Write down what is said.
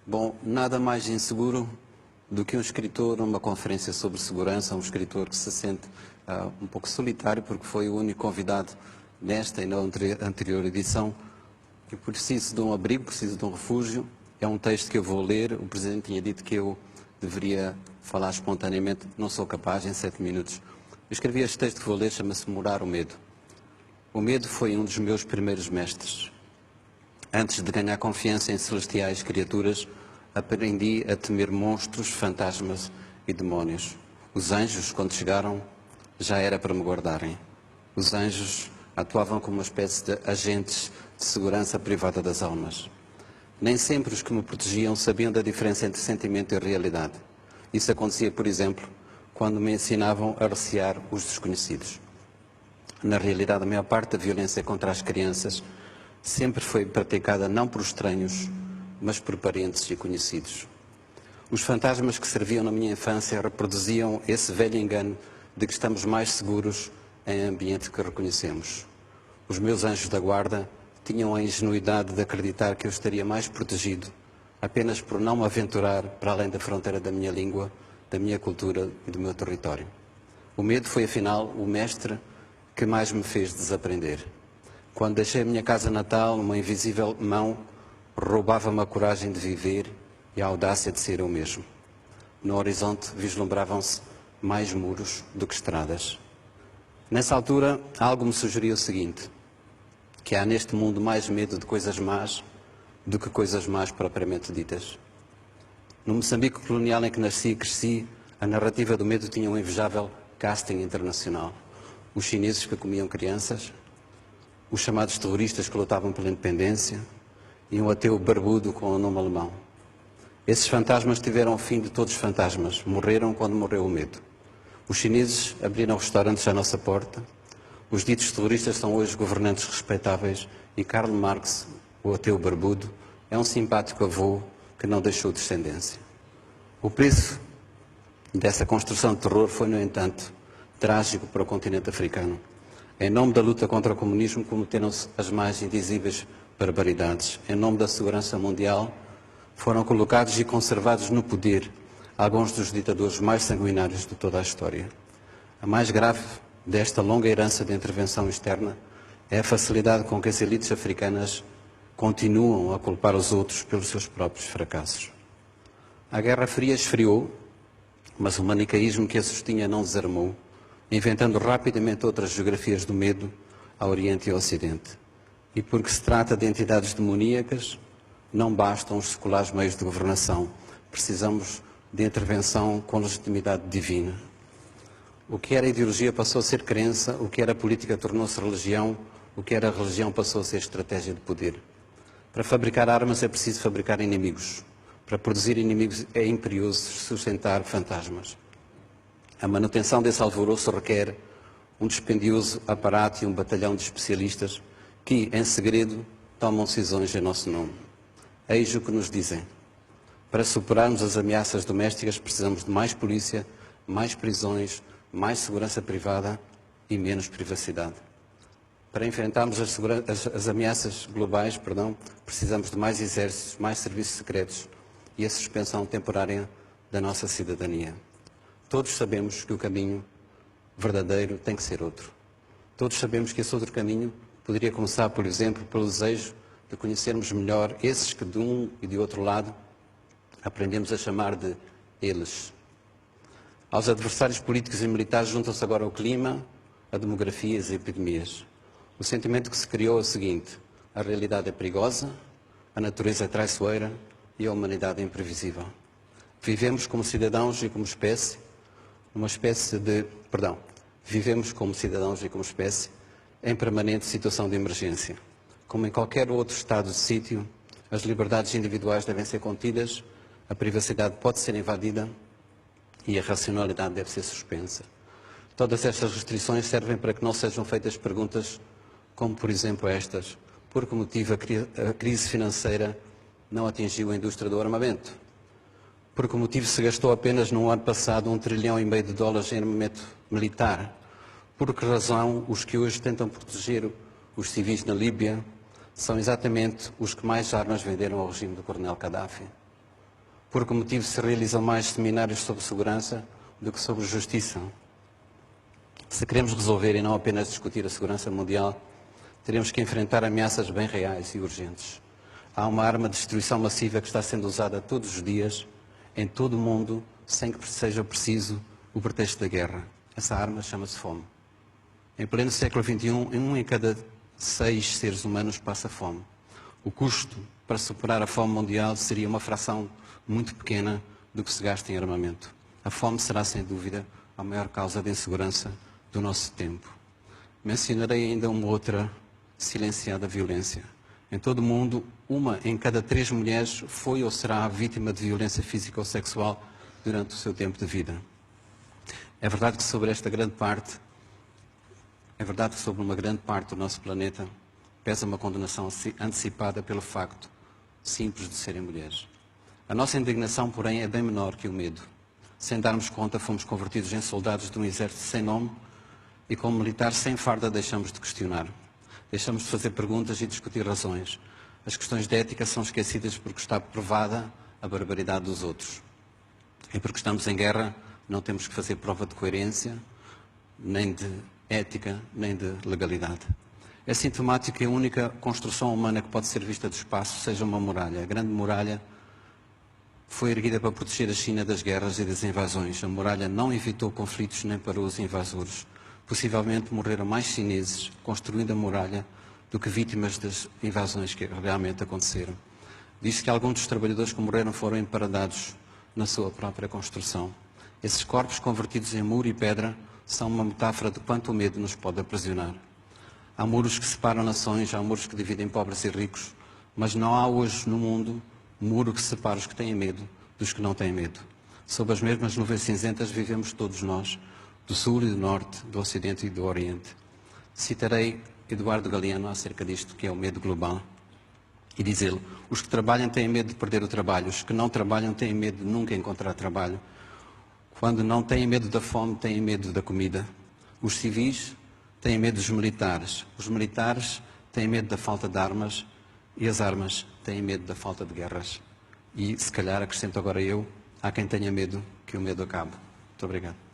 Bom, nada mais inseguro do que um escritor numa conferência sobre segurança, um escritor que se sente um pouco solitário porque foi o único convidado nesta e na anterior edição e preciso de um abrigo, preciso de um refúgio. É um texto que eu vou ler. O Presidente tinha dito que eu deveria falar espontaneamente, não sou capaz em 7 minutos. Eu escrevi este texto que vou ler, chama-se Morar o Medo. O medo foi um dos meus primeiros mestres. Antes de ganhar confiança em celestiais criaturas, aprendi a temer monstros, fantasmas e demónios. Os anjos, quando chegaram, já era para me guardarem. Os anjos atuavam como uma espécie de agentes de segurança privada das almas. Nem sempre os que me protegiam sabiam da diferença entre sentimento e realidade. Isso acontecia, por exemplo, quando me ensinavam a recear os desconhecidos. Na realidade, a maior parte da violência contra as crianças sempre foi praticada não por estranhos, mas por parentes e conhecidos. Os fantasmas que serviam na minha infância reproduziam esse velho engano de que estamos mais seguros em ambiente que reconhecemos. Os meus anjos da guarda tinham a ingenuidade de acreditar que eu estaria mais protegido apenas por não me aventurar para além da fronteira da minha língua, da minha cultura e do meu território. O medo foi, afinal, o mestre que mais me fez desaprender. Quando deixei a minha casa natal, uma invisível mão roubava-me a coragem de viver e a audácia de ser eu mesmo. No horizonte vislumbravam-se mais muros do que estradas. Nessa altura, algo me sugeria o seguinte, que há neste mundo mais medo de coisas más do que coisas más propriamente ditas. No Moçambique colonial em que nasci e cresci, a narrativa do medo tinha um invejável casting internacional. Os chineses que comiam crianças, os chamados terroristas que lutavam pela independência e um ateu barbudo com o nome alemão. Esses fantasmas tiveram o fim de todos os fantasmas. Morreram quando morreu o medo. Os chineses abriram restaurantes à nossa porta. Os ditos terroristas são hoje governantes respeitáveis e Karl Marx, o ateu barbudo, é um simpático avô que não deixou descendência. O preço dessa construção de terror foi, no entanto, trágico para o continente africano. Em nome da luta contra o comunismo cometeram-se as mais indizíveis barbaridades. Em nome da segurança mundial foram colocados e conservados no poder alguns dos ditadores mais sanguinários de toda a história. A mais grave desta longa herança de intervenção externa é a facilidade com que as elites africanas continuam a culpar os outros pelos seus próprios fracassos. A Guerra Fria esfriou, mas o manicaísmo que a sustinha não desarmou, inventando rapidamente outras geografias do medo ao Oriente e ao Ocidente. E porque se trata de entidades demoníacas, não bastam os seculares meios de governação. Precisamos de intervenção com legitimidade divina. O que era ideologia passou a ser crença, o que era política tornou-se religião, o que era religião passou a ser estratégia de poder. Para fabricar armas é preciso fabricar inimigos. Para produzir inimigos é imperioso sustentar fantasmas. A manutenção desse alvoroço requer um dispendioso aparato e um batalhão de especialistas que, em segredo, tomam decisões em nosso nome. Eis o que nos dizem. Para superarmos as ameaças domésticas precisamos de mais polícia, mais prisões, mais segurança privada e menos privacidade. Para enfrentarmos as ameaças globais, precisamos de mais exércitos, mais serviços secretos e a suspensão temporária da nossa cidadania. Todos sabemos que o caminho verdadeiro tem que ser outro. Todos sabemos que esse outro caminho poderia começar, por exemplo, pelo desejo de conhecermos melhor esses que de um e de outro lado aprendemos a chamar de eles. Aos adversários políticos e militares juntam-se agora o clima, a demografia e as epidemias. O sentimento que se criou é o seguinte: a realidade é perigosa, a natureza é traiçoeira e a humanidade é imprevisível. Vivemos como cidadãos e como espécie, vivemos como cidadãos e como espécie em permanente situação de emergência. Como em qualquer outro estado de sítio, as liberdades individuais devem ser contidas, a privacidade pode ser invadida e a racionalidade deve ser suspensa. Todas estas restrições servem para que não sejam feitas perguntas como, por exemplo, estas: por que motivo a crise financeira não atingiu a indústria do armamento? Por que motivo se gastou apenas no ano passado $1,5 trilhão de dólares em armamento militar? Por que razão os que hoje tentam proteger os civis na Líbia são exatamente os que mais armas venderam ao regime do Coronel Gaddafi? Por que motivo se realizam mais seminários sobre segurança do que sobre justiça? Se queremos resolver e não apenas discutir a segurança mundial, teremos que enfrentar ameaças bem reais e urgentes. Há uma arma de destruição massiva que está sendo usada todos os dias, em todo o mundo, sem que seja preciso o pretexto da guerra. Essa arma chama-se fome. Em pleno século XXI, 1 em cada 6 seres humanos passa fome. O custo para superar a fome mundial seria uma fração muito pequena do que se gasta em armamento. A fome será, sem dúvida, a maior causa de insegurança do nosso tempo. Mencionarei ainda uma outra silenciada violência. Em todo o mundo, 1 em cada 3 mulheres foi ou será vítima de violência física ou sexual durante o seu tempo de vida. É verdade que sobre uma grande parte do nosso planeta pesa uma condenação antecipada pelo facto simples de serem mulheres. A nossa indignação, porém, é bem menor que o medo. Sem darmos conta, fomos convertidos em soldados de um exército sem nome e, como militares sem farda, deixamos de questionar. Deixamos de fazer perguntas e discutir razões. As questões de ética são esquecidas porque está provada a barbaridade dos outros. E porque estamos em guerra, não temos que fazer prova de coerência, nem de ética, nem de legalidade. É sintomático que a única construção humana que pode ser vista do espaço seja uma muralha. A Grande Muralha foi erguida para proteger a China das guerras e das invasões. A muralha não evitou conflitos nem parou os invasores. Possivelmente morreram mais chineses construindo a muralha do que vítimas das invasões que realmente aconteceram. Diz-se que alguns dos trabalhadores que morreram foram emparadados na sua própria construção. Esses corpos convertidos em muro e pedra são uma metáfora de quanto o medo nos pode aprisionar. Há muros que separam nações, há muros que dividem pobres e ricos, mas não há hoje no mundo um muro que separa os que têm medo dos que não têm medo. Sob as mesmas nuvens cinzentas vivemos todos nós, do Sul e do Norte, do Ocidente e do Oriente. Citarei Eduardo Galeano acerca disto, que é o medo global, e diz ele: os que trabalham têm medo de perder o trabalho, os que não trabalham têm medo de nunca encontrar trabalho. Quando não têm medo da fome, têm medo da comida. Os civis têm medo dos militares, os militares têm medo da falta de armas e as armas têm medo da falta de guerras. E, se calhar, acrescento agora eu, há quem tenha medo que o medo acabe. Muito obrigado.